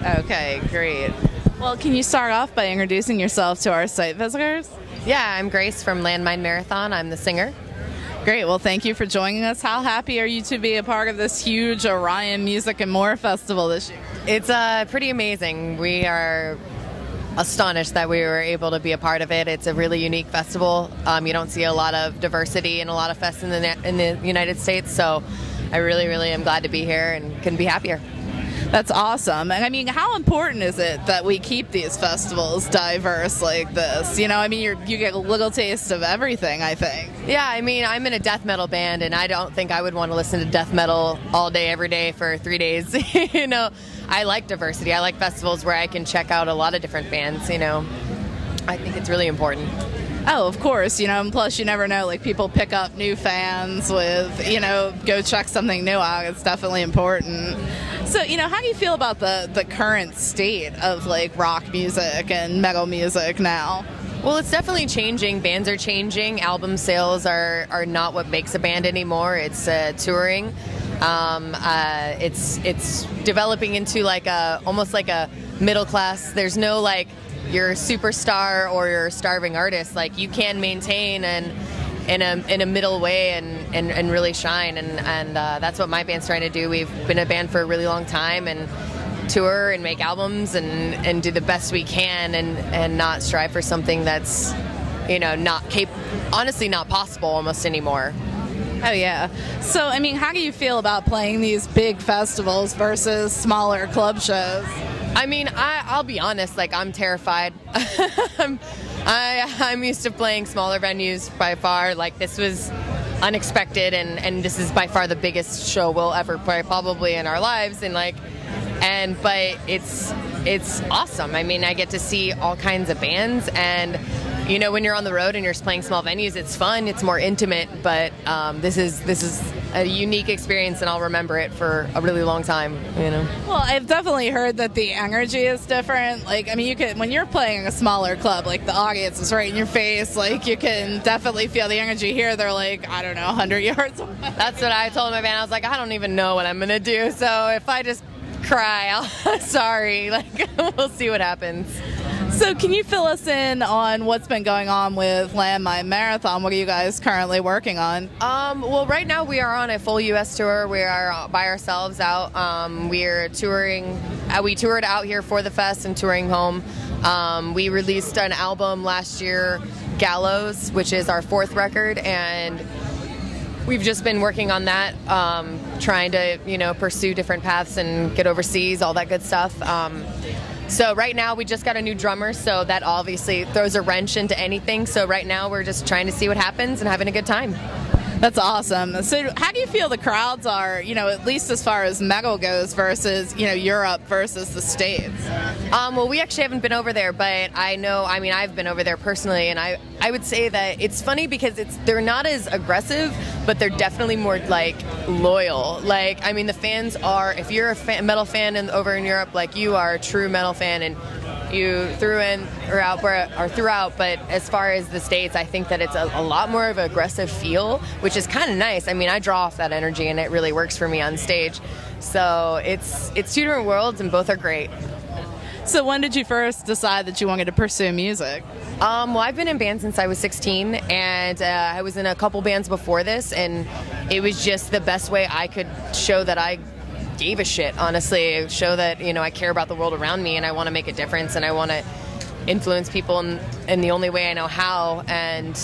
Okay, great. Well, can you start off by introducing yourself to our site visitors? Yeah, I'm Grace from Landmine Marathon. I'm the singer. Great. Well, thank you for joining us. How happy are you to be a part of this huge Orion Music and More festival this year? It's pretty amazing. We are astonished that we were able to be a part of it. It's a really unique festival. You don't see a lot of diversity and a lot of fests in the United States, so I really, really am glad to be here and couldn't be happier. That's awesome. And I mean, how important is it that we keep these festivals diverse like this? You know, I mean, you get a little taste of everything, I think. Yeah, I mean, I'm in a death metal band, and I don't think I would want to listen to death metal all day, every day for 3 days. You know, I like diversity. I like festivals where I can check out a lot of different bands, you know. I think it's really important. Oh, of course, you know, and plus you never know, like people pick up new fans with, you know, go check something new out. It's definitely important. So, you know, how do you feel about the current state of like rock music and metal music now? Well, it's definitely changing. Bands are changing. Album sales are not what makes a band anymore. It's touring. It's developing into like almost like a middle class. There's no like you're a superstar or you're a starving artist. Like you can maintain and in a middle way and really shine, and that's what my band's trying to do. We've been a band for a really long time and tour and make albums and do the best we can and not strive for something that's, you know, honestly not possible almost anymore. Oh yeah. So I mean, how do you feel about playing these big festivals versus smaller club shows? I mean, I'll be honest, like I'm terrified. I'm used to playing smaller venues by far. Like this was unexpected, and this is by far the biggest show we'll ever play probably in our lives. But it's awesome. I mean, I get to see all kinds of bands, and you know, when you're on the road and you're just playing small venues, it's fun. It's more intimate, but this is a unique experience, and I'll remember it for a really long time. You know. Well, I've definitely heard that the energy is different. Like, I mean, you can when you're playing a smaller club, like the audience is right in your face. Like, you can definitely feel the energy here. They're like, I don't know, 100 yards away. That's what I told my band. I was like, I don't even know what I'm gonna do. So if I just cry, sorry. Like, we'll see what happens. So can you fill us in on what's been going on with Landmine Marathon? What are you guys currently working on? Well, right now we are on a full U.S. tour. We are by ourselves out. We're touring. We toured out here for the fest and touring home. We released an album last year, Gallows, which is our 4th record, and we've just been working on that, trying to, you know, pursue different paths and get overseas, all that good stuff. So right now we just got a new drummer, so that obviously throws a wrench into anything. So right now we're just trying to see what happens and having a good time. That's awesome. So how do you feel the crowds are, you know, at least as far as metal goes versus, you know, Europe versus the States? Well, we actually haven't been over there, but I've been over there personally, and I would say that it's funny because they're not as aggressive, but they're definitely more like loyal. Like, I mean, the fans are, if you're a metal fan over in Europe, like you are a true metal fan, and you throughout, but as far as the States, I think that it's a lot more of an aggressive feel, which is kind of nice. I mean, I draw off that energy, and it really works for me on stage. So it's 2 different worlds, and both are great. So when did you first decide that you wanted to pursue music? Well, I've been in bands since I was 16, and I was in a couple bands before this, and it was just the best way I could show that I gave a shit, honestly. Show that, you know, I care about the world around me, and I want to make a difference, and I want to influence people in the only way I know how. And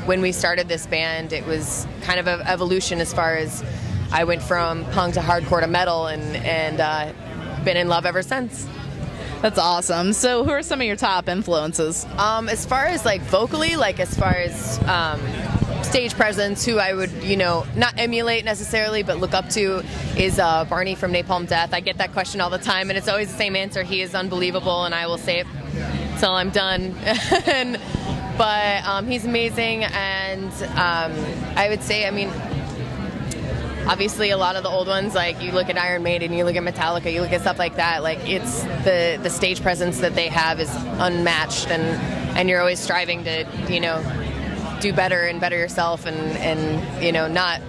when we started this band, it was kind of an evolution as far as I went from punk to hardcore to metal, and been in love ever since. That's awesome. So who are some of your top influences? As far as like vocally, like as far as stage presence, who I would, you know, not emulate necessarily, but look up to is Barney from Napalm Death. I get that question all the time, and it's always the same answer. He is unbelievable, and I will say it till I'm done. But he's amazing, and I would say, I mean, obviously a lot of the old ones, like you look at Iron Maiden, you look at Metallica, you look at stuff like that, like it's the stage presence that they have is unmatched, and you're always striving to, you know, do better and better yourself, and you know, not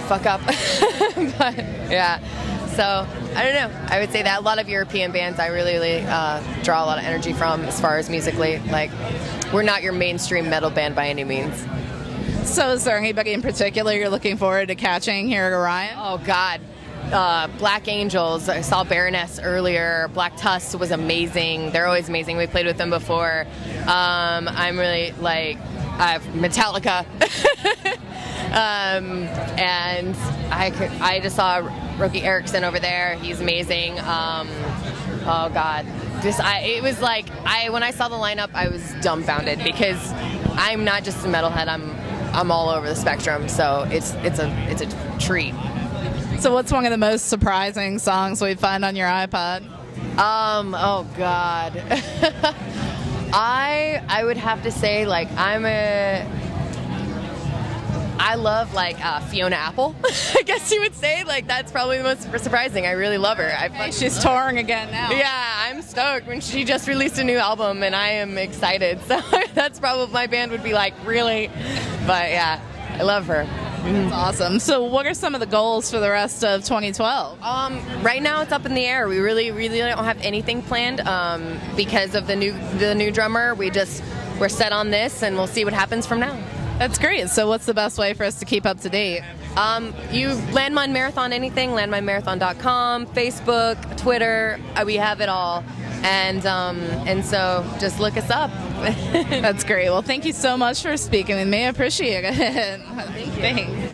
fuck up. But yeah, So I don't know. I would say that a lot of European bands I really draw a lot of energy from as far as musically. Like, we're not your mainstream metal band by any means. So is there anybody in particular you're looking forward to catching here at Orion? Oh, God. Black Angels. I saw Baroness earlier. Black Tusk was amazing. They're always amazing. We played with them before. I'm really like, I have Metallica. And I just saw Roky Erickson over there. He's amazing. Oh God, it was like when I saw the lineup, I was dumbfounded because I'm not just a metalhead. I'm all over the spectrum. So it's a treat. So what's one of the most surprising songs we find on your iPod? Oh God. I would have to say, like, I love, like, Fiona Apple, I guess you would say. Like, that's probably the most surprising. I really love her. She's touring again now. Yeah, I'm stoked. When she just released a new album, and I am excited. So that's probably, my band would be like, really? But yeah, I love her. That's awesome. So what are some of the goals for the rest of 2012? Right now it's up in the air. We really don't have anything planned because of the new drummer. We're set on this, and we'll see what happens from now. That's great. So what's the best way for us to keep up to date? You Landmine Marathon anything, landminemarathon.com, Facebook, Twitter, we have it all. And so just look us up. That's great. Well, thank you so much for speaking with me. I appreciate it. Thank you. Thanks.